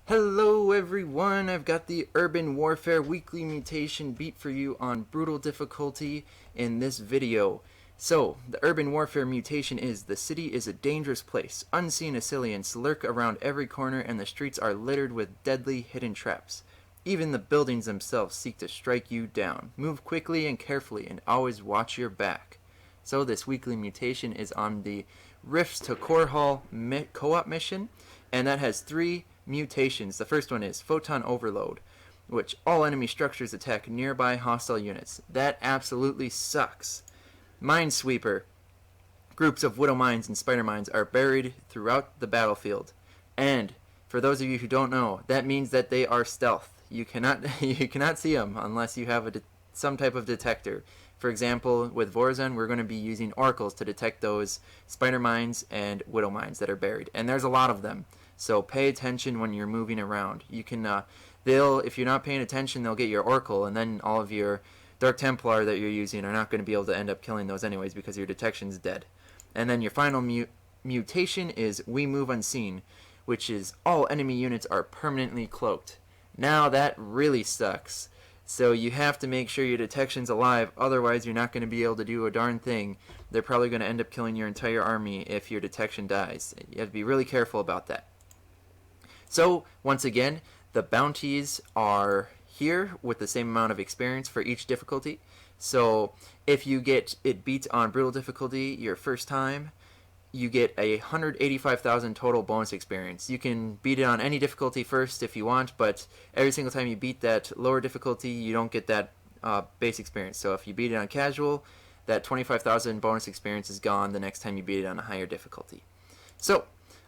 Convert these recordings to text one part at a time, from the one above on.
Hello everyone, I've got the Urban Warfare Weekly Mutation beat for you on brutal difficulty in this video. So, the Urban Warfare Mutation is: the city is a dangerous place. Unseen assailants lurk around every corner and the streets are littered with deadly hidden traps. Even the buildings themselves seek to strike you down. Move quickly and carefully and always watch your back. So this weekly mutation is on the Rifts to Korhal co-op mission, and that has 3 mutations. The first one is Photon Overload, which all enemy structures attack nearby hostile units. That absolutely sucks. Minesweeper. Groups of Widow Mines and Spider Mines are buried throughout the battlefield. And for those of you who don't know, that means that they are stealth. You cannot see them unless you have some type of detector. For example, with Vorazun, we're going to be using oracles to detect those Spider Mines and Widow Mines that are buried. And there's a lot of them. So pay attention when you're moving around. You can, if you're not paying attention, they'll get your Oracle, and then all of your Dark Templar that you're using are not going to be able to end up killing those anyways because your detection's dead. And then your final mutation is We Move Unseen, which is all enemy units are permanently cloaked. Now that really sucks. So you have to make sure your detection's alive, otherwise you're not going to be able to do a darn thing. They're probably going to end up killing your entire army if your detection dies. You have to be really careful about that. So, once again, the bounties are here with the same amount of experience for each difficulty. So, if you get it beat on brutal difficulty your first time, you get 185,000 total bonus experience. You can beat it on any difficulty first if you want, but every single time you beat that lower difficulty, you don't get that base experience. So, if you beat it on casual, that 25,000 bonus experience is gone the next time you beat it on a higher difficulty. So,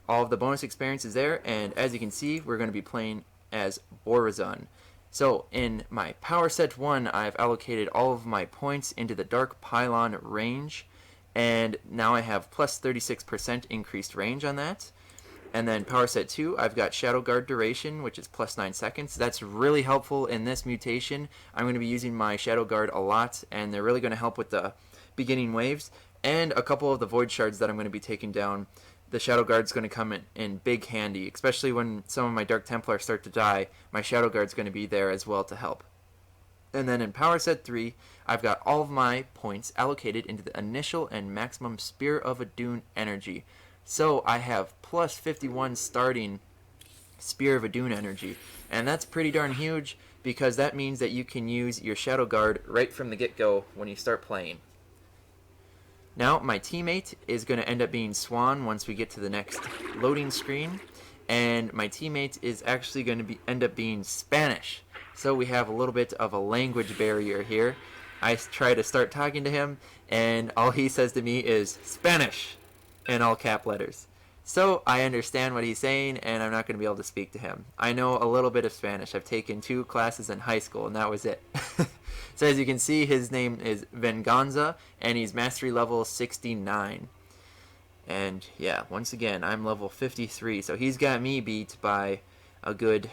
all of the bonus experience is there, and as you can see, we're going to be playing as Vorazun. So in my power set 1, I've allocated all of my points into the Dark Pylon range, and now I have plus 36% increased range on that. And then power set 2, I've got Shadow Guard duration, which is plus 9 seconds. That's really helpful in this mutation. I'm going to be using my Shadow Guard a lot, and they're really going to help with the beginning waves, and a couple of the Void Shards that I'm going to be taking down. The Shadow Guard's going to come in big handy, especially when some of my Dark Templars start to die. My Shadow Guard's going to be there as well to help. And then in Power Set 3, I've got all of my points allocated into the initial and maximum Spear of Adun energy. So I have plus 51 starting Spear of Adun energy. And that's pretty darn huge because that means that you can use your Shadow Guard right from the get-go when you start playing. Now, my teammate is going to end up being Swann once we get to the next loading screen, and my teammate is actually going to end up being Spanish. So we have a little bit of a language barrier here. I try to start talking to him, and all he says to me is Spanish in all cap letters. So I understand what he's saying, and I'm not going to be able to speak to him. I know a little bit of Spanish. I've taken 2 classes in high school, and that was it. So as you can see, his name is Venganza, and he's mastery level 69. And yeah, once again, I'm level 53, so he's got me beat by a good,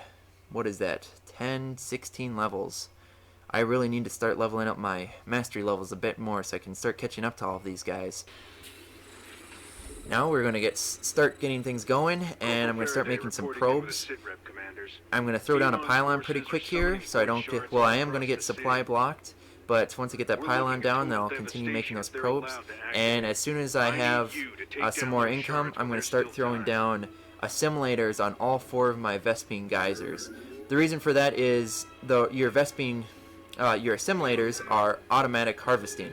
10, 16 levels. I really need to start leveling up my mastery levels a bit more so I can start catching up to all of these guys. Now we're going to start getting things going, and I'm going to start making some probes. I'm going to throw down a pylon pretty quick here, so I don't get, well, I am going to get supply blocked, but once I get that pylon down, then I'll continue making those probes, and as soon as I have some more income, I'm going to start throwing down assimilators on all 4 of my Vespene geysers. The reason for that is your assimilators are automatic harvesting.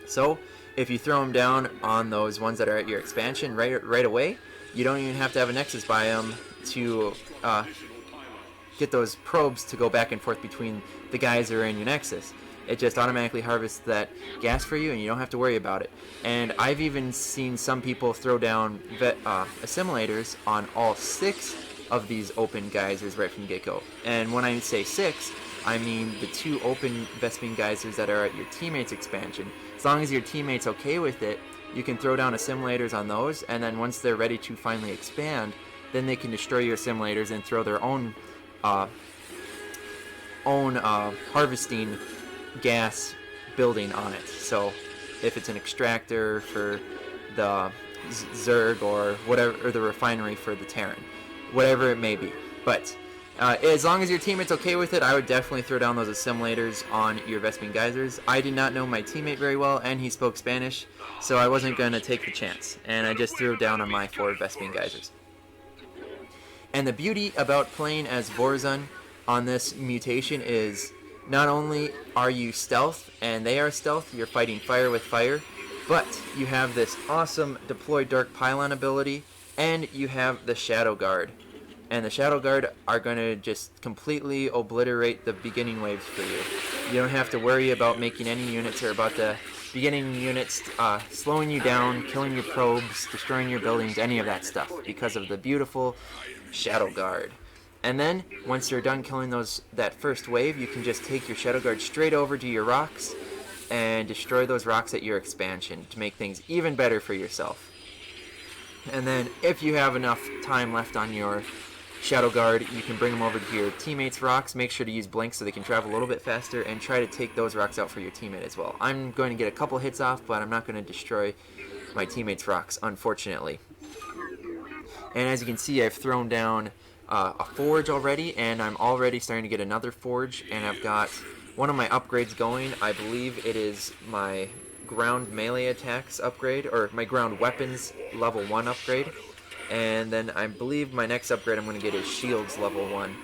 So if you throw them down on those ones that are at your expansion right away, you don't even have to have a nexus by them to get those probes to go back and forth between the geyser and your nexus. It just automatically harvests that gas for you, and you don't have to worry about it. And I've even seen some people throw down assimilators on all 6 of these open geysers right from the get-go. And when I say 6, I mean the 2 open Vespene geysers that are at your teammate's expansion. As long as your teammate's okay with it, you can throw down assimilators on those, and then once they're ready to finally expand, then they can destroy your assimilators and throw their own harvesting gas building on it. So if it's an extractor for the Zerg or whatever, or the refinery for the Terran, whatever it may be. But as long as your teammate's okay with it, I would definitely throw down those assimilators on your Vespene Geysers. I did not know my teammate very well, and he spoke Spanish, so I wasn't going to take the chance. And I just threw down on my 4 Vespene Geysers. And the beauty about playing as Vorazun on this mutation is not only are you stealth, and they are stealth, you're fighting fire with fire, but you have this awesome Deploy Dark Pylon ability, and you have the Shadow Guard. And the Shadow Guard are going to just completely obliterate the beginning waves for you. You don't have to worry about making any units or about the beginning units slowing you down, killing your probes, destroying your buildings, any of that stuff, because of the beautiful Shadow Guard. And then, once you're done killing that first wave, you can just take your Shadow Guard straight over to your rocks and destroy those rocks at your expansion to make things even better for yourself. And then, if you have enough time left on your Shadow Guard, you can bring them over to your teammates' rocks. Make sure to use blink so they can travel a little bit faster, and try to take those rocks out for your teammate as well. I'm going to get a couple hits off, but I'm not going to destroy my teammates' rocks, unfortunately. And as you can see, I've thrown down a forge already, and I'm already starting to get another forge, and I've got one of my upgrades going. I believe it is my ground melee attacks upgrade, or my ground weapons level 1 upgrade. And then I believe my next upgrade I'm going to get is shields level 1.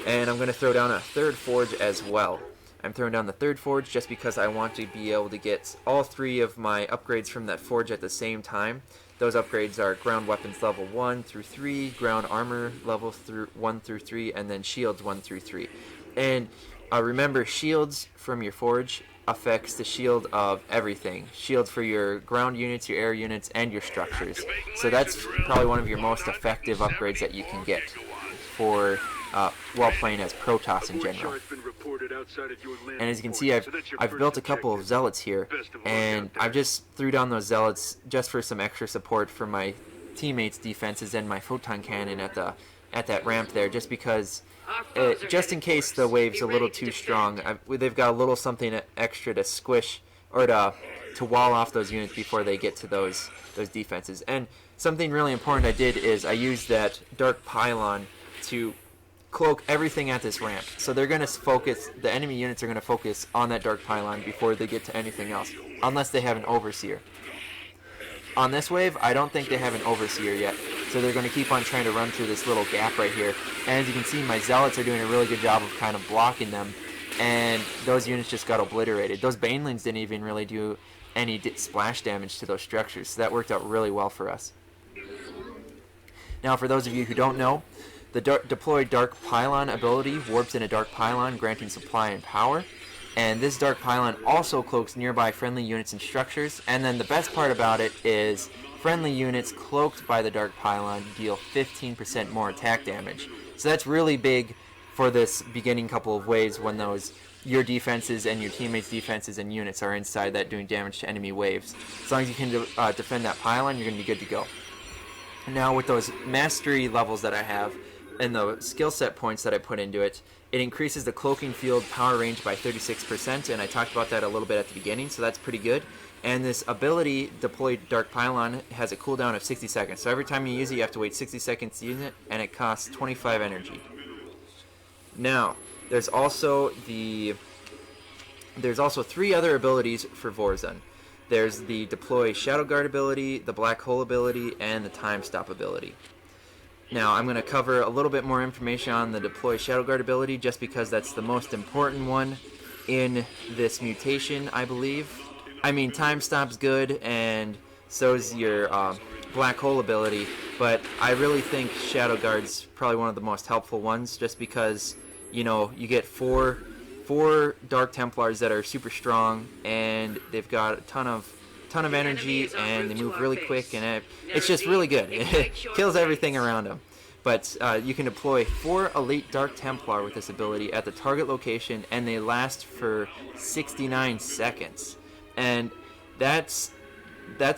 And I'm going to throw down a 3rd forge as well. I'm throwing down the 3rd forge just because I want to be able to get all 3 of my upgrades from that forge at the same time. Those upgrades are ground weapons level 1 through 3, ground armor level 1 through 3, and then shields 1 through 3. And remember, shields from your forge affects the shield of everything. Shields for your ground units, your air units, and your structures. So that's probably one of your most effective upgrades that you can get for while playing as Protoss in general. And as you can see, I've built a couple of zealots here, and I've just threw down those zealots just for some extra support for my teammates' defenses and my photon cannon at that ramp there, just because. Just in case the wave's a little too strong, they've got a little something extra to squish or to wall off those units before they get to those defenses. And something really important I did is I used that Dark Pylon to cloak everything at this ramp. So they're going to focus, the enemy units are going to focus on that Dark Pylon before they get to anything else, unless they have an Overseer. On this wave, I don't think they have an Overseer yet, so they're going to keep on trying to run through this little gap right here. And as you can see, my Zealots are doing a really good job of kind of blocking them, and those units just got obliterated. Those Banelings didn't even really do any splash damage to those structures, so that worked out really well for us. Now, for those of you who don't know, the Deploy Dark Pylon ability warps in a Dark Pylon, granting supply and power. And this Dark Pylon also cloaks nearby friendly units and structures. And then the best part about it is friendly units cloaked by the Dark Pylon deal 15% more attack damage. So that's really big for this beginning couple of waves when your defenses and your teammates' defenses and units are inside that doing damage to enemy waves. As long as you can defend that pylon, you're going to be good to go. Now with those mastery levels that I have and the skill set points that I put into it, it increases the cloaking field power range by 36%, and I talked about that a little bit at the beginning, so that's pretty good. And this ability, Deploy Dark Pylon, has a cooldown of 60 seconds. So every time you use it, you have to wait 60 seconds to use it, and it costs 25 energy. Now, there's also 3 other abilities for Vorazun. There's the Deploy Shadow Guard ability, the Black Hole ability, and the Time Stop ability. Now, I'm going to cover a little bit more information on the Deploy Shadow Guard ability just because that's the most important one in this mutation, I believe. I mean, Time Stop's good, and so's your Black Hole ability, but I really think Shadow Guard's probably one of the most helpful ones just because, you know, you get four Dark Templars that are super strong, and they've got a ton of energy, and they move really quick, and it's just really good. It kills everything around them. But you can deploy 4 Elite Dark Templar with this ability at the target location, and they last for 69 seconds. And that's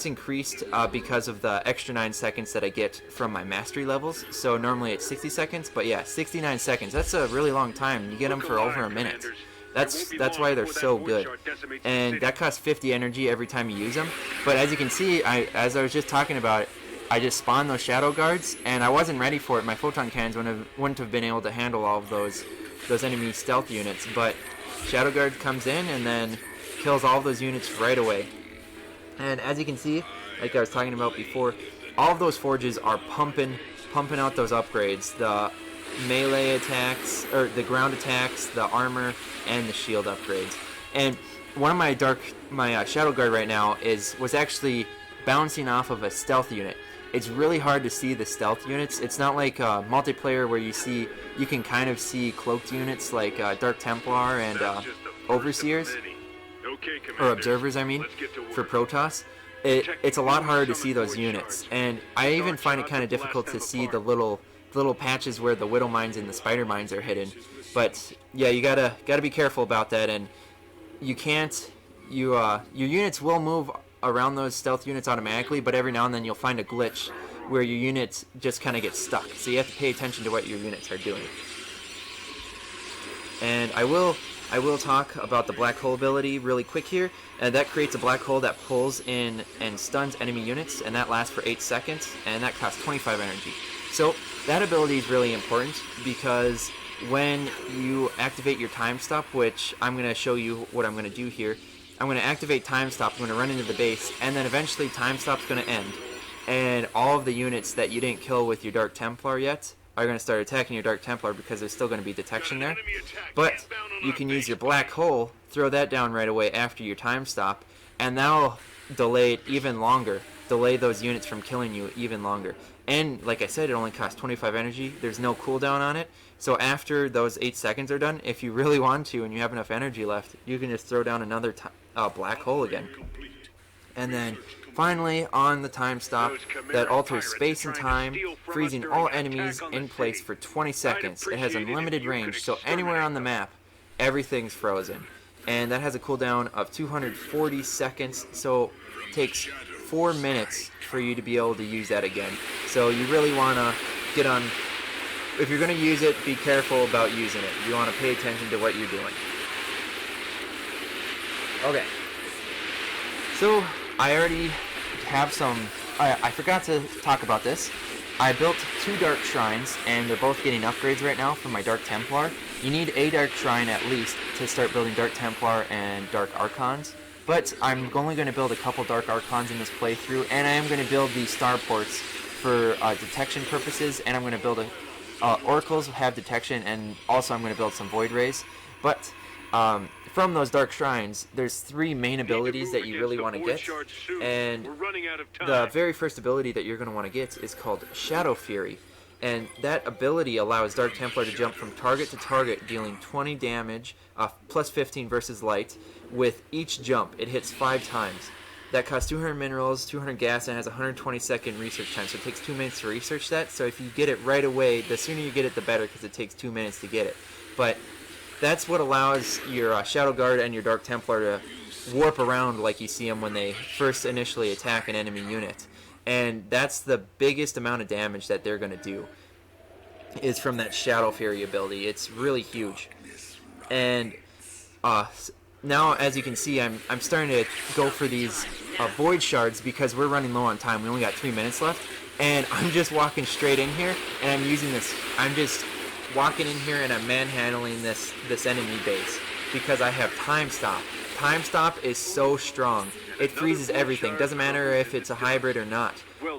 increased because of the extra 9 seconds that I get from my mastery levels. So normally it's 60 seconds, but yeah, 69 seconds. That's a really long time. You get them for over a minute. That's why they're so good. And that costs 50 energy every time you use them. But as you can see, as I was just talking about, I just spawned those Shadow Guards, and I wasn't ready for it. My photon cannons wouldn't have been able to handle all of those enemy stealth units, but Shadow Guard comes in and then kills all of those units right away. And as you can see, like I was talking about before, all of those forges are pumping out those upgrades. The melee attacks, or the ground attacks, the armor, and the shield upgrades. And one of my Shadow Guard right now was actually bouncing off of a stealth unit. It's really hard to see the stealth units. It's not like multiplayer where you can kind of see cloaked units like Dark Templar and Overseers, or Observers, I mean, for Protoss. It's a lot harder to see those units, and I even find it kind of difficult to see the little patches where the Widow Mines and the Spider Mines are hidden. But yeah, you gotta be careful about that, and you can't. Your units will move around those stealth units automatically, but every now and then you'll find a glitch where your units just kind of get stuck. So you have to pay attention to what your units are doing. And I will talk about the black hole ability really quick here. And that creates a black hole that pulls in and stuns enemy units, and that lasts for 8 seconds, and that costs 25 energy. So that ability is really important because when you activate your time stop, which I'm going to show you what I'm going to do here, I'm going to activate time stop, I'm going to run into the base, and then eventually time stop's going to end. And all of the units that you didn't kill with your Dark Templar yet are going to start attacking your Dark Templar because there's still going to be detection there. But you can use your black hole, throw that down right away after your time stop, and that'll delay it even longer. Delay those units from killing you even longer. And like I said, it only costs 25 energy. There's no cooldown on it. So after those 8 seconds are done, if you really want to and you have enough energy left, you can just throw down another black hole again. And then finally, on the time stop, that alters space and time, freezing all enemies in place for 20 seconds. It has unlimited range, so anywhere on the map, everything's frozen. And that has a cooldown of 240 seconds, so it takes 4 minutes for you to be able to use that again. So you really want to get on. If you're going to use it, be careful about using it. You want to pay attention to what you're doing. Okay. So I already have some. I forgot to talk about this. I built 2 Dark Shrines, and they're both getting upgrades right now from my Dark Templar. You need a Dark Shrine at least to start building Dark Templar and Dark Archons. But I'm only going to build a couple Dark Archons in this playthrough, and I am going to build these starports for detection purposes, and I'm going to build Oracles have detection, and also I'm going to build some Void Rays. But from those Dark Shrines, there's 3 main abilities that you really want to get, and the very first ability that you're going to want to get is called Shadow Fury, and that ability allows Dark Templar to jump from target to target, dealing 20 damage, plus 15 versus light. With each jump, it hits 5 times. That costs 200 minerals, 200 gas, and has 120-second research time, so it takes 2 minutes to research that. So if you get it right away, the sooner you get it, the better, because it takes 2 minutes to get it. But that's what allows your Shadow Guard and your Dark Templar to warp around like you see them when they first initially attack an enemy unit. And that's the biggest amount of damage that they're going to do, is from that Shadow Fury ability. It's really huge. And now, as you can see, I'm starting to go for these Void Shards because we're running low on time. We only got 3 minutes left. And I'm just walking straight in here, and I'm using this. I'm just walking in here, and I'm manhandling this enemy base because I have Time Stop. Time Stop is so strong. It freezes everything. Doesn't matter if it's a hybrid or not.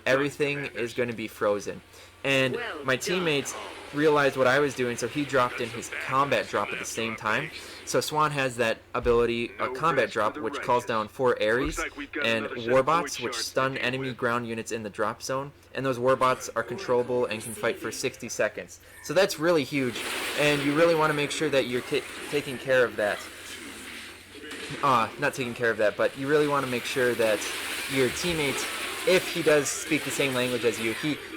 Everything is going to be frozen. And my teammates realized what I was doing, so he dropped in his combat drop at the same time. So Swann has that ability, a combat drop, which calls down 4 Ares and Warbots, which stun enemy ground units in the drop zone. And those Warbots are controllable and can fight for 60 seconds. So that's really huge, and you really want to make sure that you're taking care of that. Not taking care of that, but you really want to make sure that your teammates, if he does speak the same language as you,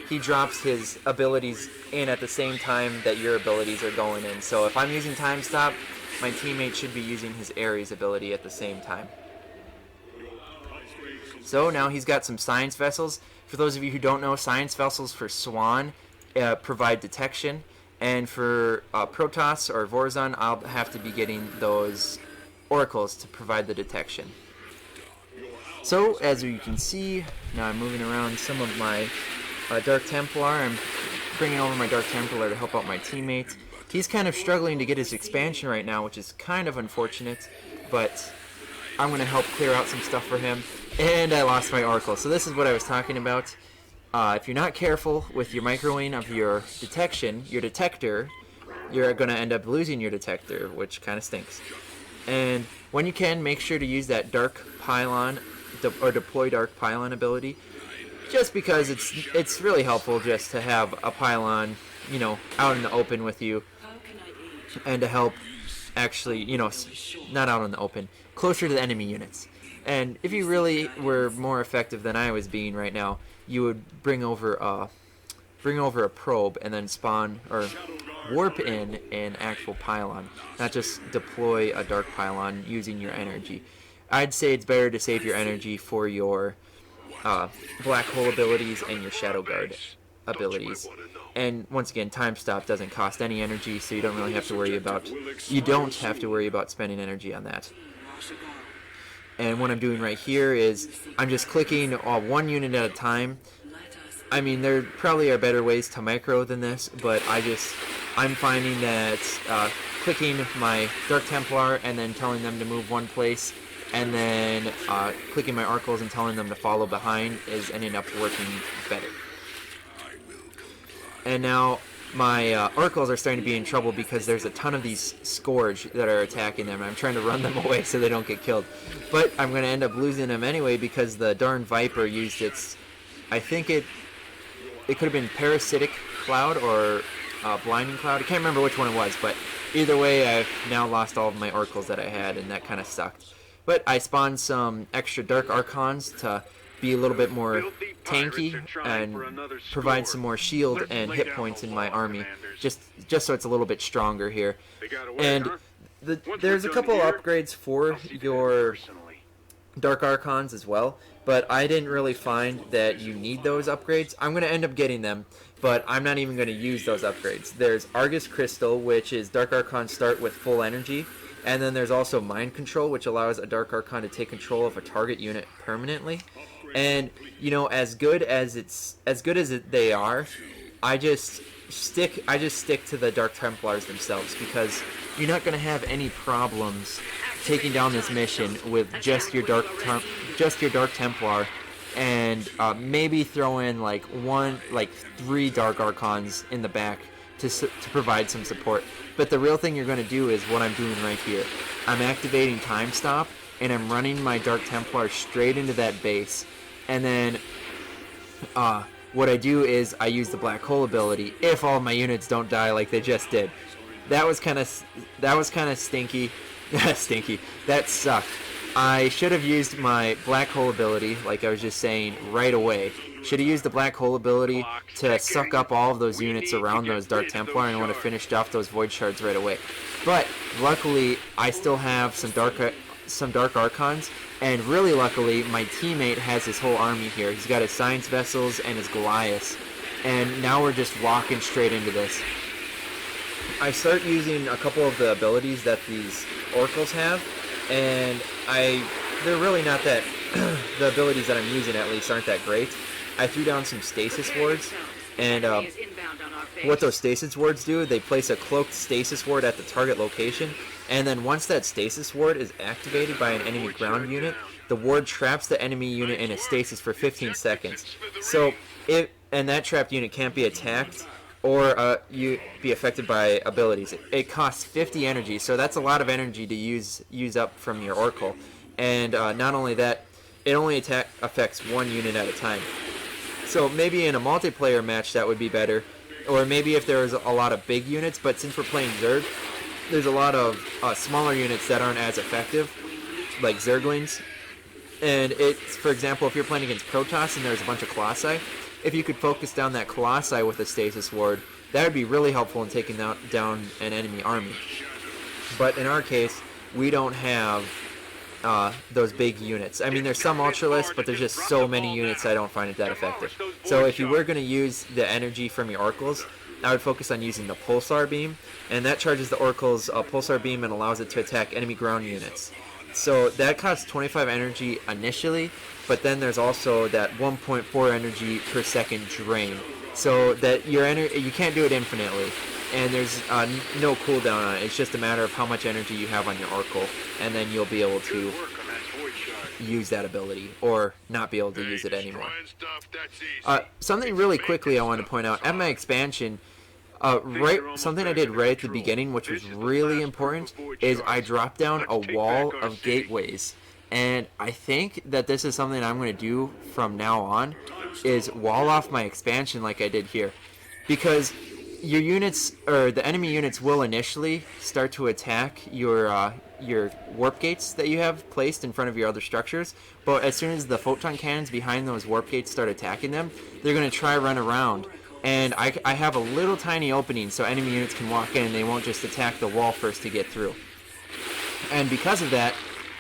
he drops his abilities in at the same time that your abilities are going in. So if I'm using Time Stop, my teammate should be using his Ares ability at the same time. So now he's got some Science Vessels. For those of you who don't know, Science Vessels for Swann provide detection, and for Protoss or Vorazun, I'll have to be getting those Oracles to provide the detection. So, as you can see, now I'm moving around some of my Dark Templar. I'm bringing over my Dark Templar to help out my teammate. He's kind of struggling to get his expansion right now, which is kind of unfortunate, but I'm going to help clear out some stuff for him. And I lost my Oracle. So this is what I was talking about. If you're not careful with your microwave of your detector, you're going to end up losing your detector, which kind of stinks. And when you can, make sure to use that Dark Pylon or Deploy Dark Pylon ability, just because it's really helpful just to have a pylon, you know, out in the open with you, and to help actually, you know, not out in the open, closer to the enemy units. And if you really were more effective than I was being right now, you would bring over a probe and then spawn or warp in an actual pylon, not just deploy a dark pylon using your energy. I'd say it's better to save your energy for your black hole abilities and your shadow guard abilities. And once again, time stop doesn't cost any energy, so you don't have to worry about spending energy on that. And what I'm doing right here is I'm just clicking one unit at a time. I mean, there probably are better ways to micro than this, but I'm finding that clicking my Dark Templar and then telling them to move one place, and then clicking my Oracles and telling them to follow behind is ending up working better. And now my Oracles are starting to be in trouble because there's a ton of these Scourge that are attacking them. I'm trying to run them away so they don't get killed. But I'm going to end up losing them anyway because the darn Viper used its... I think it could have been Parasitic Cloud or Blinding Cloud. I can't remember which one it was, but either way, I've now lost all of my Oracles that I had, and that kind of sucked. But I spawned some extra Dark Archons to be a little bit more tanky and provide some more shield and hit points in my army, just so it's a little bit stronger here. And there's a couple upgrades for your Dark Archons as well, but I didn't really find that you need those upgrades. I'm going to end up getting them, but I'm not even going to use those upgrades. There's Argus Crystal, which is Dark Archons start with full energy, and then there's also Mind Control, which allows a Dark Archon to take control of a target unit permanently. And you know, as good as they are, I just stick to the Dark Templars themselves, because you're not going to have any problems taking down this mission with just your Dark Templar, and maybe throw in like 3 Dark Archons in the back to provide some support. But the real thing you're going to do is what I'm doing right here. I'm activating Time Stop, and I'm running my Dark Templar straight into that base. And then what I do is I use the Black Hole ability if all my units don't die like they just did. That was kind of stinky. Stinky. That sucked. I should have used my Black Hole ability, like I was just saying, right away. Should have used the Black Hole ability to suck up all of those units around those Dark Templar, and I would have finished off those Void Shards right away. But luckily, I still have some Dark Archons, and really luckily, my teammate has his whole army here. He's got his Science Vessels and his Goliaths, and now we're just walking straight into this. I start using a couple of the abilities that these Oracles have, and they're really not that... the abilities that I'm using, at least, aren't that great. I threw down some Stasis Wards, and what those Stasis Wards do, they place a cloaked Stasis Ward at the target location, and then once that Stasis Ward is activated by an enemy ground unit, the ward traps the enemy unit in a stasis for 15 seconds. So, and that trapped unit can't be attacked or be affected by abilities. It costs 50 energy, so that's a lot of energy to use up from your Oracle. And not only that, it only affects one unit at a time. So maybe in a multiplayer match that would be better, or maybe if there was a lot of big units, but since we're playing Zerg, there's a lot of smaller units that aren't as effective, like Zerglings. And for example, if you're playing against Protoss and there's a bunch of Colossi, if you could focus down that Colossi with a Stasis Ward, that would be really helpful in taking down an enemy army. But in our case, we don't have those big units. I mean, there's some Ultralists, but there's just so many units I don't find it that effective. So if you were going to use the energy from your Oracles, I would focus on using the Pulsar Beam, and that charges the Oracle's Pulsar Beam and allows it to attack enemy ground units. So that costs 25 energy initially, but then there's also that 1.4 energy per second drain. So that you can't do it infinitely, and there's no cooldown on it. It's just a matter of how much energy you have on your Oracle, and then you'll be able to use that ability, or not be able to use it anymore. Something really quickly I want to point out, at my expansion, something I did right at the beginning, which was really important, is I dropped down a wall of gateways. And I think that this is something I'm going to do from now on, is wall off my expansion like I did here. Because your units, or the enemy units, will initially start to attack your warp gates that you have placed in front of your other structures, but as soon as the photon cannons behind those warp gates start attacking them, they're going to try run around. And I have a little tiny opening so enemy units can walk in and they won't just attack the wall first to get through. And because of that,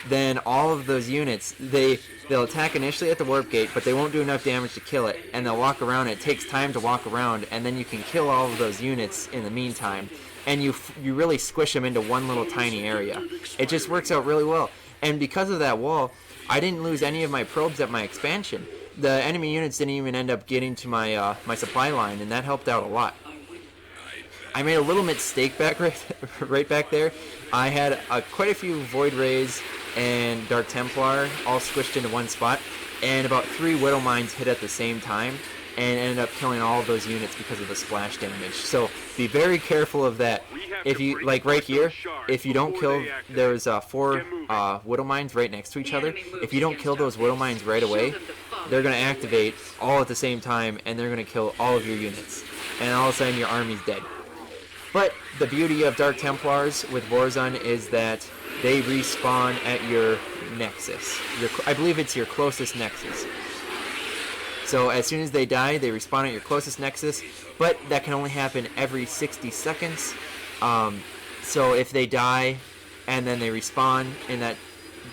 then all of those units, they'll attack initially at the warp gate, but they won't do enough damage to kill it, and they'll walk around. It takes time to walk around, and then you can kill all of those units in the meantime, and you really squish them into one little tiny area. It just works out really well. And because of that wall, I didn't lose any of my probes at my expansion. The enemy units didn't even end up getting to my my supply line, and that helped out a lot. I made a little mistake right back there. I had quite a few Void Rays and Dark Templar all squished into one spot, and about 3 Widow Mines hit at the same time, and ended up killing all of those units because of the splash damage. So be very careful of that. If you, like right here, if you don't kill, there's 4 Widow Mines right next to each other. If you don't kill those Widow Mines right away, they're going to activate all at the same time, and they're going to kill all of your units. And all of a sudden your army's dead. But the beauty of Dark Templars with Vorazun is that they respawn at your nexus. I believe it's your closest nexus. So as soon as they die, they respawn at your closest nexus, but that can only happen every 60 seconds. So if they die and then they respawn, and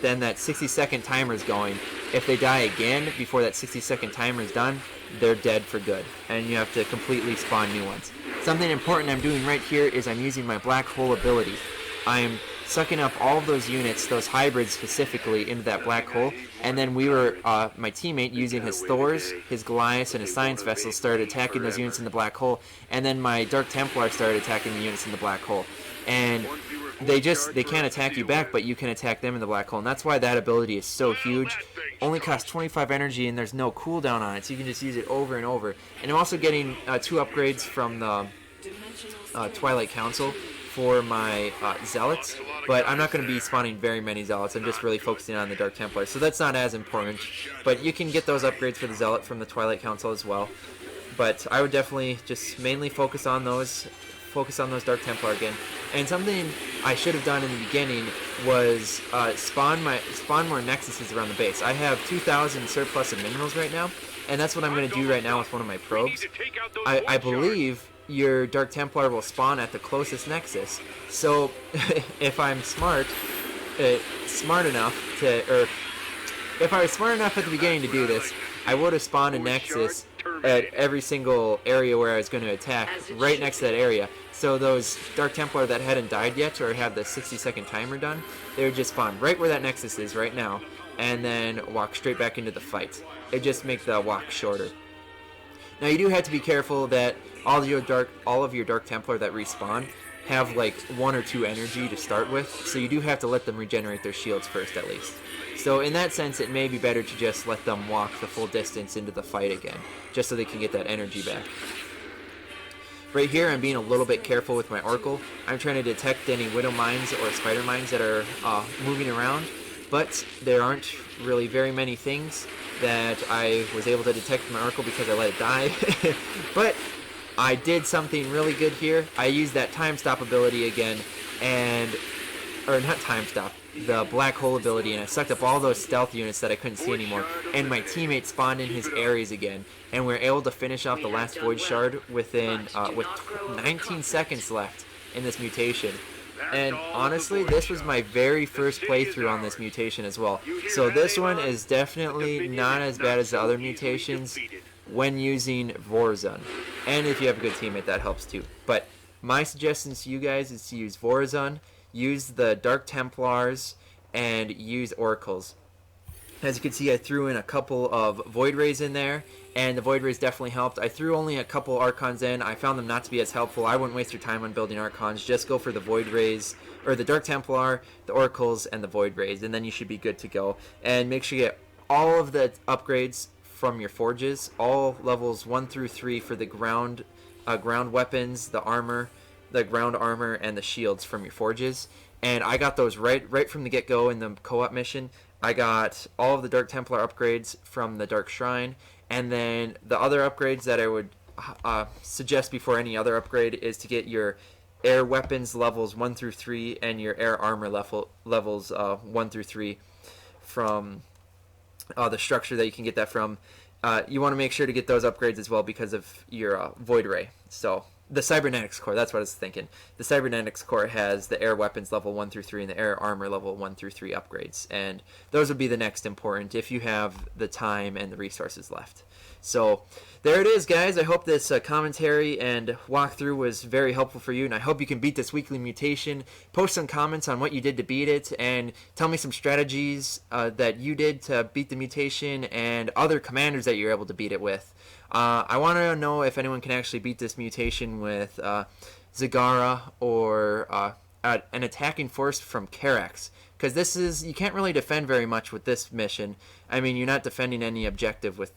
then that 60-second timer is going. If they die again before that 60-second timer is done, they're dead for good, and you have to completely spawn new ones. Something important I'm doing right here is I'm using my black hole ability. I'm sucking up all of those units, those hybrids specifically, into that black hole, and then my teammate, using his Thors, his Goliaths, and his Science Vessels, started attacking those units in the black hole, and then my Dark Templar started attacking the units in the black hole. And they can't attack you back, but you can attack them in the black hole, and that's why that ability is so huge. Only costs 25 energy, and there's no cooldown on it, so you can just use it over and over. And I'm also getting 2 upgrades from the Twilight Council for my Zealots, but I'm not going to be spawning very many Zealots. I'm just really focusing on the Dark Templars, so that's not as important. But you can get those upgrades for the Zealot from the Twilight Council as well. But I would definitely just mainly focus on those Dark Templar again. And something I should have done in the beginning was spawn more Nexuses around the base. I have 2,000 surplus of minerals right now, and that's what I'm going to do right now with one of my probes. I believe your Dark Templar will spawn at the closest Nexus. So if I'm if I was smart enough at the beginning to do this, I would have spawned a Nexus at every single area where I was going to attack, right next to that area. So those Dark Templar that hadn't died yet or had the 60-second timer done, they would just spawn right where that Nexus is right now, and then walk straight back into the fight. It just makes the walk shorter. Now you do have to be careful that all of your Dark Templar that respawn have like 1 or 2 energy to start with, so you do have to let them regenerate their shields first at least. So in that sense, it may be better to just let them walk the full distance into the fight again, just so they can get that energy back. Right here, I'm being a little bit careful with my Oracle. I'm trying to detect any Widow Mines or Spider Mines that are moving around, but there aren't really very many things that I was able to detect with my Oracle because I let it die. But I did something really good here. I used that time stop ability again, or not time stop, the black hole ability, and I sucked up all those stealth units that I couldn't see anymore, and my teammate spawned in his areas again, and we were able to finish off the last Void Shard with 19 seconds left in this mutation. And honestly, this was my very first playthrough on this mutation as well, so this one is definitely not as bad as the other mutations when using Vorazun. And if you have a good teammate, that helps too. But my suggestion to you guys is to use Vorazun, use the Dark Templars, and use oracles. As you can see, I threw in a couple of Void Rays in there, and the Void Rays definitely helped. I threw only a couple Archons in. I found them not to be as helpful. I wouldn't waste your time on building Archons. Just go for the Void Rays, or the Dark Templar, the Oracles, and the Void Rays, and then you should be good to go. And make sure you get all of the upgrades from your forges, all levels 1 through 3 for the ground weapons, the armor, the ground armor, and the shields from your forges. And I got those right from the get-go in the co-op mission. I got all of the Dark Templar upgrades from the Dark Shrine, and then the other upgrades that I would suggest before any other upgrade is to get your air weapons levels 1 through 3 and your air armor levels 1 through 3 from the structure that you can get that from. You want to make sure to get those upgrades as well because of your Void Ray. So the Cybernetics Core, that's what I was thinking. The Cybernetics Core has the air weapons level 1 through 3 and the air armor level 1 through 3 upgrades. And those would be the next important if you have the time and the resources left. So there it is, guys. I hope this commentary and walkthrough was very helpful for you, and I hope you can beat this weekly mutation. Post some comments on what you did to beat it, and tell me some strategies that you did to beat the mutation and other commanders that you're able to beat it with. I want to know if anyone can actually beat this mutation with Zagara or an attacking force from Karax. Because you can't really defend very much with this mission. I mean, you're not defending any objective with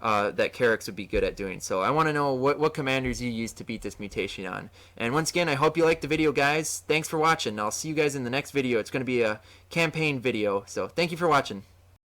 that Karax would be good at doing. So I want to know what commanders you use to beat this mutation on. And once again, I hope you liked the video, guys. Thanks for watching. I'll see you guys in the next video. It's going to be a campaign video. So thank you for watching.